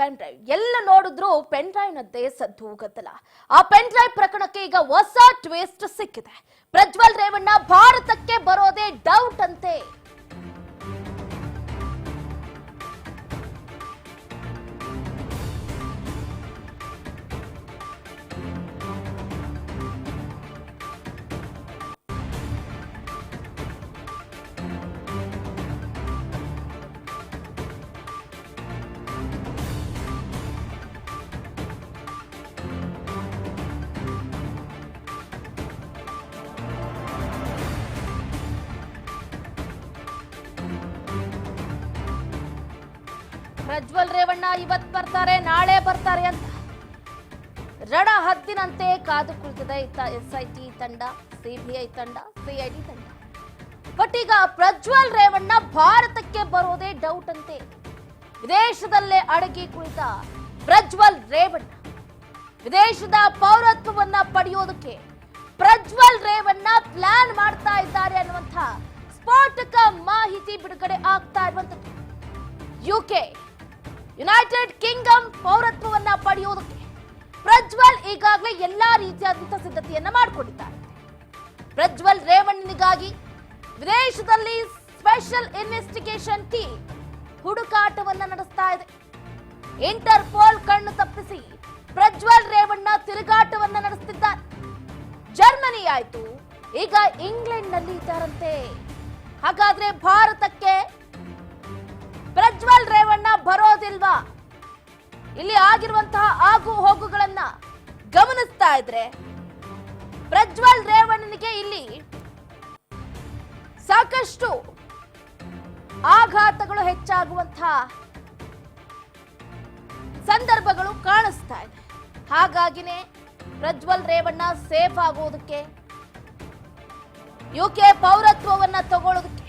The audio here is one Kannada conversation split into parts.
ಪೆನ್ ಡ್ರೈವ್ ಎಲ್ಲ ನೋಡಿದ್ರು ಪೆನ್ ಡ್ರೈವ್ ನದ್ದೇ ಸದ್ದು ಗದ್ದಲ. ಆ ಪೆನ್ ಡ್ರೈವ್ ಪ್ರಕರಣಕ್ಕೆ ಈಗ ಹೊಸ ಟ್ವಿಸ್ಟ್ ಸಿಕ್ಕಿದೆ. ಪ್ರಜ್ವಲ್ ರೇವಣ್ಣ ಭಾರತಕ್ಕೆ ಬರೋದೇ ಡೌಟ್ ಅಂತೆ. ಪ್ರಜ್ವಲ್ ರೇವಣ್ಣ ಇವತ್ತು ಬರ್ತಾರೆ, ನಾಳೆ ಬರ್ತಾರೆ ಅಂತ ರಣ ಹದ್ದಿನಂತೆ ಕಾದು ಕುಳಿತಿದೆ ಎಸ್ಐಟಿ ತಂಡ, ಸಿಬಿಐ ತಂಡ, ಸಿಐಡಿ ತಂಡ. ಬಟ್ ಈಗ ಪ್ರಜ್ವಲ್ ರೇವಣ್ಣ ಭಾರತಕ್ಕೆ ಬರೋದೇ ಡೌಟ್ ಅಂತೆ. ವಿದೇಶದಲ್ಲೇ ಅಡಗಿ ಕುಳಿತ ಪ್ರಜ್ವಲ್ ರೇವಣ್ಣ ವಿದೇಶದ ಪೌರತ್ವವನ್ನ ಪಡೆಯೋದಕ್ಕೆ ಪ್ರಜ್ವಲ್ ರೇವಣ್ಣ ಪ್ಲಾನ್ ಮಾಡ್ತಾ ಇದ್ದಾರೆ ಅನ್ನುವಂಥ ಸ್ಫೋಟಕ ಮಾಹಿತಿ ಬಿಡುಗಡೆ ಆಗ್ತಾ ಇರುವಂತದ್ದು. ಯುಕೆ ಯುನೈಟೆಡ್ ಕಿಂಗ್ಡಮ್ ಪೌರತ್ವವನ್ನ ಪಡೆಯುವುದಕ್ಕೆ ಪ್ರಜ್ವಲ್ ಈಗಾಗಲೇ ಎಲ್ಲಾ ರೀತಿಯಾದಂತಹ ಸಿದ್ಧತೆಯನ್ನ ಮಾಡಿಕೊಂಡಿದ್ದಾರೆ. ಪ್ರಜ್ವಲ್ ರೇವಣ್ಣನಿಗಾಗಿ ವಿದೇಶದಲ್ಲಿ ಸ್ಪೆಷಲ್ ಇನ್ವೆಸ್ಟಿಗೇಷನ್ ಟೀಮ್ ಹುಡುಕಾಟವನ್ನ ನಡೆಸ್ತಾ ಇದೆ. ಇಂಟರ್ಪೋಲ್ ಕಣ್ಣು ತಪ್ಪಿಸಿ ಪ್ರಜ್ವಲ್ ರೇವಣ್ಣ ತಿರುಗಾಟವನ್ನ ನಡೆಸುತ್ತಿದ್ದಾರೆ. ಜರ್ಮನಿ ಆಯ್ತು, ಈಗ ಇಂಗ್ಲೆಂಡ್ ನಲ್ಲಿ ಇದ್ದಾರಂತೆ. ಹಾಗಾದ್ರೆ ಭಾರತಕ್ಕೆ ಪ್ರಜ್ವಲ್ ರೇವಣ್ಣ ಬರೋದಿಲ್ವಾ? ಇಲ್ಲಿ ಆಗಿರುವಂತಹ ಆಗು ಹೋಗುಗಳನ್ನ ಗಮನಿಸ್ತಾ ಇದ್ರೆ ಪ್ರಜ್ವಲ್ ರೇವಣ್ಣನಿಗೆ ಇಲ್ಲಿ ಸಾಕಷ್ಟು ಆಘಾತಗಳು ಹೆಚ್ಚಾಗುವಂತಹ ಸಂದರ್ಭಗಳು ಕಾಣಿಸ್ತಾ ಇದೆ. ಹಾಗಾಗಿನೇ ಪ್ರಜ್ವಲ್ ರೇವಣ್ಣ ಸೇಫ್ ಆಗೋದಕ್ಕೆ, ಯುಕೆ ಪೌರತ್ವವನ್ನ ತಗೊಳ್ಳೋದಕ್ಕೆ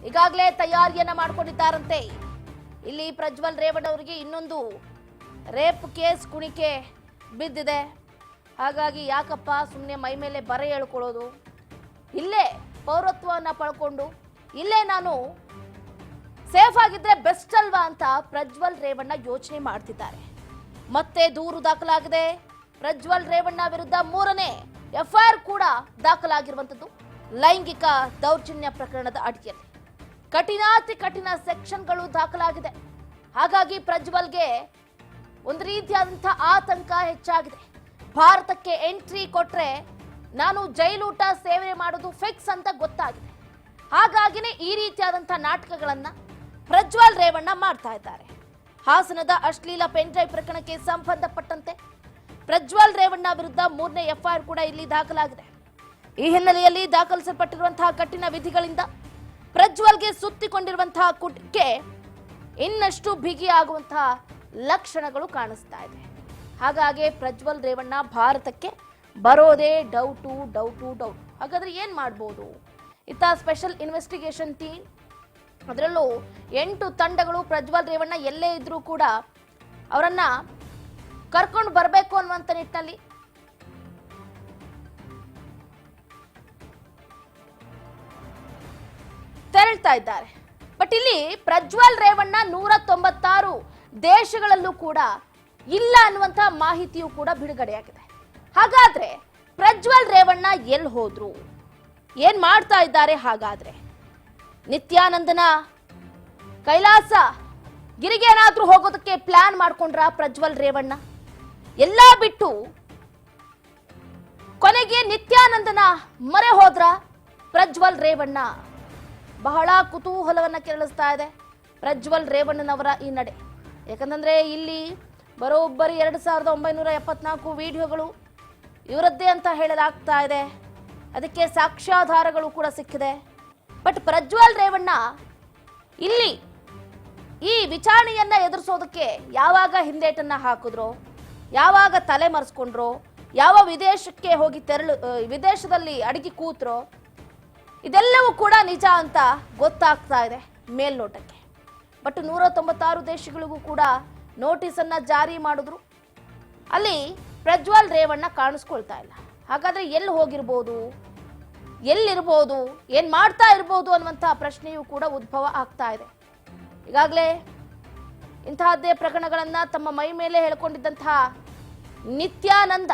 ಈಗಾಗಲೇ ತಯಾರಿಯನ್ನ ಮಾಡಿಕೊಂಡಿದ್ದಾರಂತೆ. ಇಲ್ಲಿ ಪ್ರಜ್ವಲ್ ರೇವಣ್ಣ ಅವರಿಗೆ ಇನ್ನೊಂದು ರೇಪ್ ಕೇಸ್ ಕುಣಿಕೆ ಬಿದ್ದಿದೆ. ಹಾಗಾಗಿ ಯಾಕಪ್ಪ ಸುಮ್ಮನೆ ಮೈ ಮೇಲೆ ಬರೆ ಹೇಳ್ಕೊಳ್ಳೋದು, ಇಲ್ಲೇ ಪೌರತ್ವವನ್ನ ಪಡ್ಕೊಂಡು ಇಲ್ಲೇ ನಾನು ಸೇಫ್ ಆಗಿದ್ರೆ ಬೆಸ್ಟ್ ಅಲ್ವಾ ಅಂತ ಪ್ರಜ್ವಲ್ ರೇವಣ್ಣ ಯೋಚನೆ ಮಾಡ್ತಿದ್ದಾರೆ. ಮತ್ತೆ ದೂರು ದಾಖಲಾಗಿದೆ. ಪ್ರಜ್ವಲ್ ರೇವಣ್ಣ ವಿರುದ್ಧ 3ನೇ ಎಫ್ಐಆರ್ ಕೂಡ ದಾಖಲಾಗಿರುವಂತದ್ದು ಲೈಂಗಿಕ ದೌರ್ಜನ್ಯ ಪ್ರಕರಣದ ಅಡಿಯಲ್ಲಿ. ಕಠಿಣಾತಿ ಕಠಿಣ ಸೆಕ್ಷನ್ಗಳು ದಾಖಲಾಗಿದೆ. ಹಾಗಾಗಿ ಪ್ರಜ್ವಲ್ಗೆ ಒಂದು ರೀತಿಯಾದಂತಹ ಆತಂಕ ಹೆಚ್ಚಾಗಿದೆ. ಭಾರತಕ್ಕೆ ಎಂಟ್ರಿ ಕೊಟ್ರೆ ನಾನು ಜೈಲೂಟ ಸೇವೆ ಮಾಡೋದು ಫಿಕ್ಸ್ ಅಂತ ಗೊತ್ತಾಗಿದೆ. ಹಾಗಾಗಿನೇ ಈ ರೀತಿಯಾದಂತಹ ನಾಟಕಗಳನ್ನ ಪ್ರಜ್ವಲ್ ರೇವಣ್ಣ ಮಾಡ್ತಾ ಇದ್ದಾರೆ. ಹಾಸನದ ಅಶ್ಲೀಲ ಪೆನ್ ಡ್ರೈವ್ ಪ್ರಕರಣಕ್ಕೆ ಸಂಬಂಧಪಟ್ಟಂತೆ ಪ್ರಜ್ವಲ್ ರೇವಣ್ಣ ವಿರುದ್ಧ 3ನೇ ಎಫ್ಐಆರ್ ಕೂಡ ಇಲ್ಲಿ ದಾಖಲಾಗಿದೆ. ಈ ಹಿನ್ನೆಲೆಯಲ್ಲಿ ದಾಖಲಿಸಲ್ಪಟ್ಟಿರುವಂತಹ ಕಠಿಣ ವಿಧಿಗಳಿಂದ ಪ್ರಜ್ವಲ್ಗೆ ಸುತ್ತಿಕೊಂಡಿರುವಂತಹ ಕುಟಕ್ಕೆ ಇನ್ನಷ್ಟು ಬಿಗಿಯಾಗುವಂತಹ ಲಕ್ಷಣಗಳು ಕಾಣಿಸ್ತಾ ಇದೆ. ಹಾಗಾಗಿ ಪ್ರಜ್ವಲ್ ರೇವಣ್ಣ ಭಾರತಕ್ಕೆ ಬರೋದೇ ಡೌಟು ಡೌಟು ಡೌಟ್. ಹಾಗಾದ್ರೆ ಏನ್ ಮಾಡ್ಬೋದು? ಇತ್ತ ಸ್ಪೆಷಲ್ ಇನ್ವೆಸ್ಟಿಗೇಷನ್ ಟೀಮ್, ಅದರಲ್ಲೂ 8 ತಂಡಗಳು ಪ್ರಜ್ವಲ್ ರೇವಣ್ಣ ಎಲ್ಲೇ ಇದ್ರೂ ಕೂಡ ಅವರನ್ನ ಕರ್ಕೊಂಡು ಬರಬೇಕು ಅನ್ನುವಂಥ ನಿಟ್ಟಿನಲ್ಲಿ ತೆರಳ್ತಾ ಇದ್ದಾರೆ. ಬಟ್ ಇಲ್ಲಿ ಪ್ರಜ್ವಲ್ ರೇವಣ್ಣ 196 ದೇಶಗಳಲ್ಲೂ ಕೂಡ ಇಲ್ಲ ಅನ್ನುವಂತಹ ಮಾಹಿತಿಯು ಕೂಡ ಬಿಡುಗಡೆಯಾಗಿದೆ. ಹಾಗಾದ್ರೆ ಪ್ರಜ್ವಲ್ ರೇವಣ್ಣ ಎಲ್ಲಿ ಹೋದ್ರು, ಏನ್ ಮಾಡ್ತಾ ಇದ್ದಾರೆ? ಹಾಗಾದ್ರೆ ನಿತ್ಯಾನಂದನ ಕೈಲಾಸ ಗಿರಿಗೆ ಏನಾದ್ರೂ ಹೋಗೋದಕ್ಕೆ ಪ್ಲಾನ್ ಮಾಡ್ಕೊಂಡ್ರ ಪ್ರಜ್ವಲ್ ರೇವಣ್ಣ? ಎಲ್ಲ ಬಿಟ್ಟು ಕೊನೆಗೆ ನಿತ್ಯಾನಂದನ ಮೊರೆ ಹೋದ್ರ ಪ್ರಜ್ವಲ್ ರೇವಣ್ಣ? ಬಹಳ ಕುತೂಹಲವನ್ನ ಕೆರಳಿಸ್ತಾ ಇದೆ ಪ್ರಜ್ವಲ್ ರೇವಣ್ಣನವರ ಈ ನಡೆ. ಯಾಕಂದ್ರೆ ಇಲ್ಲಿ ಬರೋಬ್ಬರಿ 2974 ವಿಡಿಯೋಗಳು ಇವರದ್ದೇ ಅಂತ ಹೇಳಲಾಗ್ತಾ ಇದೆ. ಅದಕ್ಕೆ ಸಾಕ್ಷ್ಯಾಧಾರಗಳು ಕೂಡ ಸಿಕ್ಕಿದೆ. ಬಟ್ ಪ್ರಜ್ವಲ್ ರೇವಣ್ಣ ಇಲ್ಲಿ ಈ ವಿಚಾರಣೆಯನ್ನ ಎದುರಿಸೋದಕ್ಕೆ ಯಾವಾಗ ಹಿಂದೇಟನ್ನ ಹಾಕಿದ್ರು, ಯಾವಾಗ ತಲೆ ಮರೆಸ್ಕೊಂಡ್ರು, ಯಾವ ವಿದೇಶಕ್ಕೆ ಹೋಗಿ ವಿದೇಶದಲ್ಲಿ ಅಡಗಿ ಕೂತ್ರೋ, ಇದೆಲ್ಲವೂ ಕೂಡ ನಿಜ ಅಂತ ಗೊತ್ತಾಗ್ತಾ ಇದೆ ಮೇಲ್ನೋಟಕ್ಕೆ. ಬಟ್ 196 ದೇಶಗಳಿಗೂ ಕೂಡ ನೋಟಿಸ್ ಅನ್ನ ಜಾರಿ ಮಾಡಿದ್ರು. ಅಲ್ಲಿ ಪ್ರಜ್ವಲ್ ರೇವಣ್ಣ ಕಾಣಿಸ್ಕೊಳ್ತಾ ಇಲ್ಲ. ಹಾಗಾದ್ರೆ ಎಲ್ಲಿ ಹೋಗಿರ್ಬೋದು, ಎಲ್ಲಿರ್ಬೋದು, ಏನ್ ಮಾಡ್ತಾ ಇರ್ಬೋದು ಅನ್ನುವಂತ ಪ್ರಶ್ನೆಯೂ ಕೂಡ ಉದ್ಭವ ಆಗ್ತಾ ಇದೆ. ಈಗಾಗಲೇ ಇಂತಹದ್ದೇ ಪ್ರಕರಣಗಳನ್ನ ತಮ್ಮ ಮೈ ಮೇಲೆ ಹೇಳ್ಕೊಂಡಿದ್ದಂತಹ ನಿತ್ಯಾನಂದ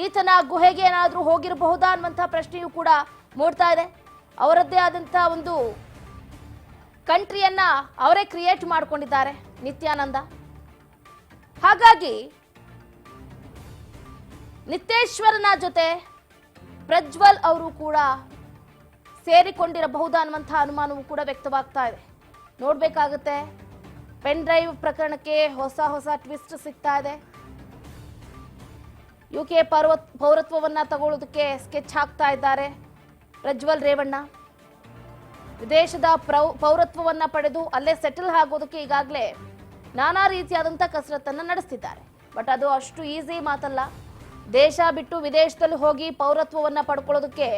ಈತನ ಗುಹೆಗೆ ಏನಾದರೂ ಹೋಗಿರಬಹುದಾ ಅನ್ನುವಂತಹ ಪ್ರಶ್ನೆಯೂ ಕೂಡ ಮೂಡ್ತಾ ಇದೆ. ಅವರದ್ದೇ ಆದಂತಹ ಒಂದು ಕಂಟ್ರಿಯನ್ನ ಅವರೇ ಕ್ರಿಯೇಟ್ ಮಾಡ್ಕೊಂಡಿದ್ದಾರೆ ನಿತ್ಯಾನಂದ. ಹಾಗಾಗಿ ನಿತ್ಯೇಶ್ವರನ ಜೊತೆ ಪ್ರಜ್ವಲ್ ಅವರು ಕೂಡ ಸೇರಿಕೊಂಡಿರಬಹುದಾ ಅನ್ನುವಂತಹ ಅನುಮಾನವೂ ಕೂಡ ವ್ಯಕ್ತವಾಗ್ತಾ ಇದೆ. ನೋಡ್ಬೇಕಾಗುತ್ತೆ. ಪೆನ್ ಡ್ರೈವ್ ಪ್ರಕರಣಕ್ಕೆ ಹೊಸ ಟ್ವಿಸ್ಟ್ ಸಿಗ್ತಾ ಇದೆ. ಯುಕೆ ಪೌರತ್ವವನ್ನ ತಗೊಳ್ಳೋದಕ್ಕೆ ಸ್ಕೆಚ್ ಹಾಕ್ತಾ ಇದ್ದಾರೆ ಪ್ರಜ್ವಲ್ ರೇವಣ್ಣ. ವಿದೇಶದ ಪೌರತ್ವವನ್ನ ಪಡೆದು ಅಲ್ಲೇ ಸೆಟಲ್ ಆಗೋದಕ್ಕೆ ಈಗಾಗಲೇ ನಾನಾ ರೀತಿಯಾದಂಥ ಕಸರತ್ತನ್ನು ನಡೆಸ್ತಿದ್ದಾರೆ. ಬಟ್ ಅದು ಅಷ್ಟು ಈಸಿ ಮಾತಲ್ಲ. ದೇಶ ಬಿಟ್ಟು ವಿದೇಶದಲ್ಲಿ ಹೋಗಿ ಪೌರತ್ವವನ್ನ ಪಡ್ಕೊಳ್ಳೋದಕ್ಕೆ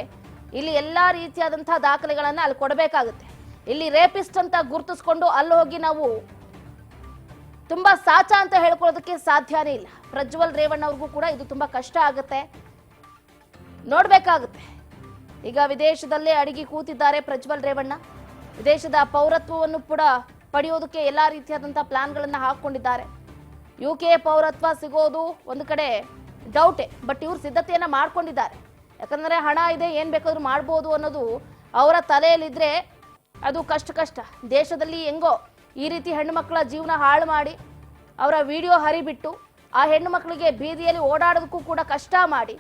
ಇಲ್ಲಿ ಎಲ್ಲಾ ರೀತಿಯಾದಂತಹ ದಾಖಲೆಗಳನ್ನ ಅಲ್ಲಿ ಕೊಡಬೇಕಾಗುತ್ತೆ. ಇಲ್ಲಿ ರೇಪಿಸ್ಟ್ ಅಂತ ಗುರುತಿಸ್ಕೊಂಡು ಅಲ್ಲಿ ಹೋಗಿ ನಾವು ತುಂಬಾ ಸಾಚಾ ಅಂತ ಹೇಳ್ಕೊಳ್ಳೋದಕ್ಕೆ ಸಾಧ್ಯನೇ ಇಲ್ಲ. ಪ್ರಜ್ವಲ್ ರೇವಣ್ಣ ಅವ್ರಿಗೂ ಕೂಡ ಇದು ತುಂಬಾ ಕಷ್ಟ ಆಗುತ್ತೆ, ನೋಡ್ಬೇಕಾಗುತ್ತೆ. ಈಗ ವಿದೇಶದಲ್ಲೇ ಅಡಗಿ ಕೂತಿದ್ದಾರೆ ಪ್ರಜ್ವಲ್ ರೇವಣ್ಣ. ವಿದೇಶದ ಪೌರತ್ವವನ್ನು ಕೂಡ ಪಡೆಯೋದಕ್ಕೆ ಎಲ್ಲಾ ರೀತಿಯಾದಂತಹ ಪ್ಲಾನ್ಗಳನ್ನ ಹಾಕೊಂಡಿದ್ದಾರೆ. ಯುಕೆ ಪೌರತ್ವ ಸಿಗೋದು ಒಂದು ಕಡೆ ಡೌಟೇ, ಬಟ್ ಇವ್ರು ಸಿದ್ಧತೆಯನ್ನ ಮಾಡ್ಕೊಂಡಿದ್ದಾರೆ. ಯಾಕಂದ್ರೆ ಹಣ ಇದೆ, ಏನ್ ಬೇಕಾದ್ರೂ ಮಾಡ್ಬೋದು ಅನ್ನೋದು ಅವರ ತಲೆಯಲ್ಲಿದ್ರೆ ಅದು ಕಷ್ಟ. ದೇಶದಲ್ಲಿ ಹೆಂಗೋ ಈ ರೀತಿ ಹೆಣ್ಣು ಮಕ್ಕಳ ಜೀವನ ಹಾಳು ಮಾಡಿ ಅವರ ವಿಡಿಯೋ ಹರಿಬಿಟ್ಟು ಆ ಹೆಣ್ಣು ಮಕ್ಕಳಿಗೆ ಬೀದಿಯಲ್ಲಿ ಓಡಾಡೋದಕ್ಕೂ ಕೂಡ ಕಷ್ಟ ಮಾಡಿ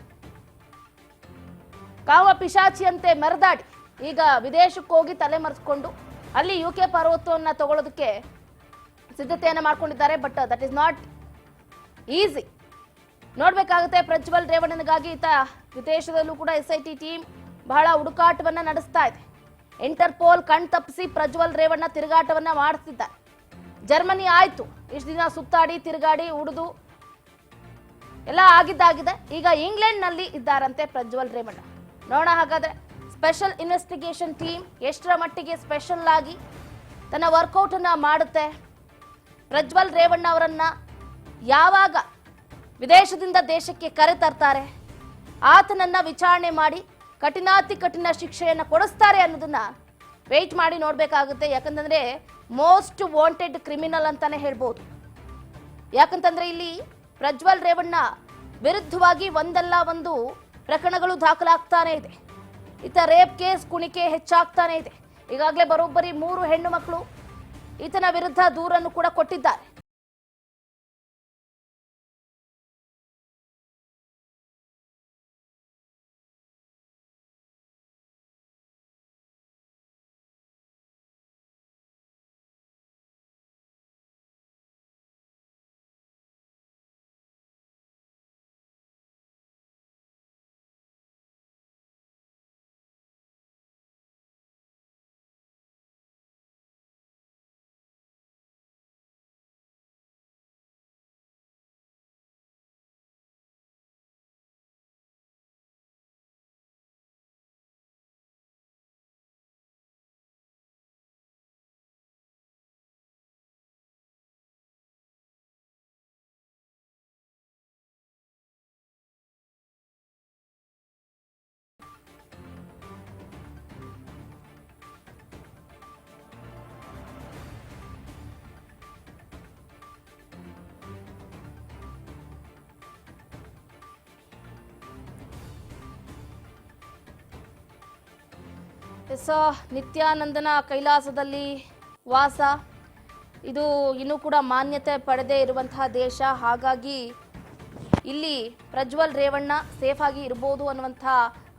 ಕಾಮ ಪಿಶಾಚಿಯಂತೆ ಮೆರೆದಾಡಿ ಈಗ ವಿದೇಶಕ್ಕೆ ಹೋಗಿ ತಲೆ ಮರೆಸ್ಕೊಂಡು ಅಲ್ಲಿ ಯುಕೆ ಪೌರತ್ವವನ್ನು ತಗೊಳ್ಳೋದಕ್ಕೆ ಸಿದ್ಧತೆಯನ್ನು ಮಾಡ್ಕೊಂಡಿದ್ದಾರೆ. But that is not easy. ನೋಡ್ಬೇಕಾಗುತ್ತೆ. ಪ್ರಜ್ವಲ್ ರೇವಣ್ಣನಿಗಾಗಿ ಈತ ವಿದೇಶದಲ್ಲೂ ಕೂಡ SIT ಟೀಮ್ ಬಹಳ ಹುಡುಕಾಟವನ್ನ ನಡೆಸ್ತಾ ಇದೆ. ಇಂಟರ್ಪೋಲ್ ಕಣ್ ತಪ್ಪಿಸಿ ಪ್ರಜ್ವಲ್ ರೇವಣ್ಣ ತಿರುಗಾಟವನ್ನ ಮಾಡಿಸ್ತಿದ್ದಾರೆ. ಜರ್ಮನಿ ಆಯ್ತು, ಇಷ್ಟು ದಿನ ಸುತ್ತಾಡಿ ತಿರುಗಾಡಿ ಉಡಿದು ಎಲ್ಲ ಆಗಿದ್ದಾಗಿದೆ. ಈಗ ಇಂಗ್ಲೆಂಡ್ ನಲ್ಲಿ ಇದ್ದಾರಂತೆ ಪ್ರಜ್ವಲ್ ರೇವಣ್ಣ. ನೋಡೋಣ ಹಾಗಾದ್ರೆ ಸ್ಪೆಷಲ್ ಇನ್ವೆಸ್ಟಿಗೇಷನ್ ಟೀಮ್ ಎಷ್ಟರ ಮಟ್ಟಿಗೆ ಸ್ಪೆಷಲ್ ಆಗಿ ತನ್ನ ವರ್ಕೌಟ್ ಅನ್ನ ಮಾಡುತ್ತೆ, ಪ್ರಜ್ವಲ್ ರೇವಣ್ಣ ಅವರನ್ನ ಯಾವಾಗ ವಿದೇಶದಿಂದ ದೇಶಕ್ಕೆ ಕರೆ ತರ್ತಾರೆ, ಆತನನ್ನ ವಿಚಾರಣೆ ಮಾಡಿ ಕಠಿಣಾತಿ ಕಠಿಣ ಶಿಕ್ಷೆಯನ್ನು ಕೊಡಿಸ್ತಾರೆ ಅನ್ನೋದನ್ನ ವೆಯ್ಟ್ ಮಾಡಿ ನೋಡ್ಬೇಕಾಗುತ್ತೆ. ಯಾಕಂತಂದ್ರೆ ಮೋಸ್ಟ್ ವಾಂಟೆಡ್ ಕ್ರಿಮಿನಲ್ ಅಂತಾನೆ ಹೇಳ್ಬೋದು. ಯಾಕಂತಂದ್ರೆ ಇಲ್ಲಿ ಪ್ರಜ್ವಲ್ ರೇವಣ್ಣ ವಿರುದ್ಧವಾಗಿ ಒಂದಲ್ಲ ಒಂದು ಪ್ರಕರಣಗಳು ದಾಖಲಾಗ್ತಾನೆ ಇದೆ. ಈತ ರೇಪ್ ಕೇಸ್ ಕುಣಿಕೆ ಹೆಚ್ಚಾಗ್ತಾನೆ ಇದೆ. ಈಗಾಗಲೇ ಬರೋಬ್ಬರಿ 3 ಹೆಣ್ಣು ಮಕ್ಕಳು ಈತನ ವಿರುದ್ಧ ದೂರನ್ನು ಕೂಡ ಕೊಟ್ಟಿದ್ದಾರೆ. ನಿತ್ಯಾನಂದನ ಕೈಲಾಸದಲ್ಲಿ ವಾಸ ಇದು ಇನ್ನೂ ಕೂಡ ಮಾನ್ಯತೆ ಪಡೆದೇ ಇರುವಂತಹ ದೇಶ. ಹಾಗಾಗಿ ಇಲ್ಲಿ ಪ್ರಜ್ವಲ್ ರೇವಣ್ಣ ಸೇಫ್ ಆಗಿ ಇರಬಹುದು ಅನ್ನುವಂತಹ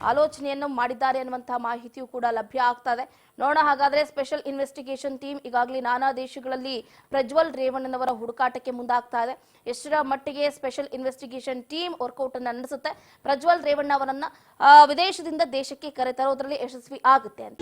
ಆಲೋಚನೆಯನ್ನು ಮಾಡಿದ್ದಾರೆ ಅನ್ನುವಂತಹ ಮಾಹಿತಿಯೂ ಕೂಡ ಲಭ್ಯ ಆಗ್ತಾ ಇದೆ. ನೋಡೋಣ ಹಾಗಾದ್ರೆ ಸ್ಪೆಷಲ್ ಇನ್ವೆಸ್ಟಿಗೇಷನ್ ಟೀಮ್ ಈಗಾಗಲೇ ನಾನಾ ದೇಶಗಳಲ್ಲಿ ಪ್ರಜ್ವಲ್ ರೇವಣ್ಣನವರ ಹುಡುಕಾಟಕ್ಕೆ ಮುಂದಾಗ್ತಾ ಇದೆ. ಎಷ್ಟರ ಮಟ್ಟಿಗೆ ಸ್ಪೆಷಲ್ ಇನ್ವೆಸ್ಟಿಗೇಷನ್ ಟೀಮ್ ವರ್ಕೌಟ್ ಅನ್ನು ನಡೆಸುತ್ತೆ, ಪ್ರಜ್ವಲ್ ರೇವಣ್ಣ ಅವರನ್ನ ವಿದೇಶದಿಂದ ದೇಶಕ್ಕೆ ಕರೆತರೋದ್ರಲ್ಲಿ ಯಶಸ್ವಿ ಆಗುತ್ತೆ ಅಂತ.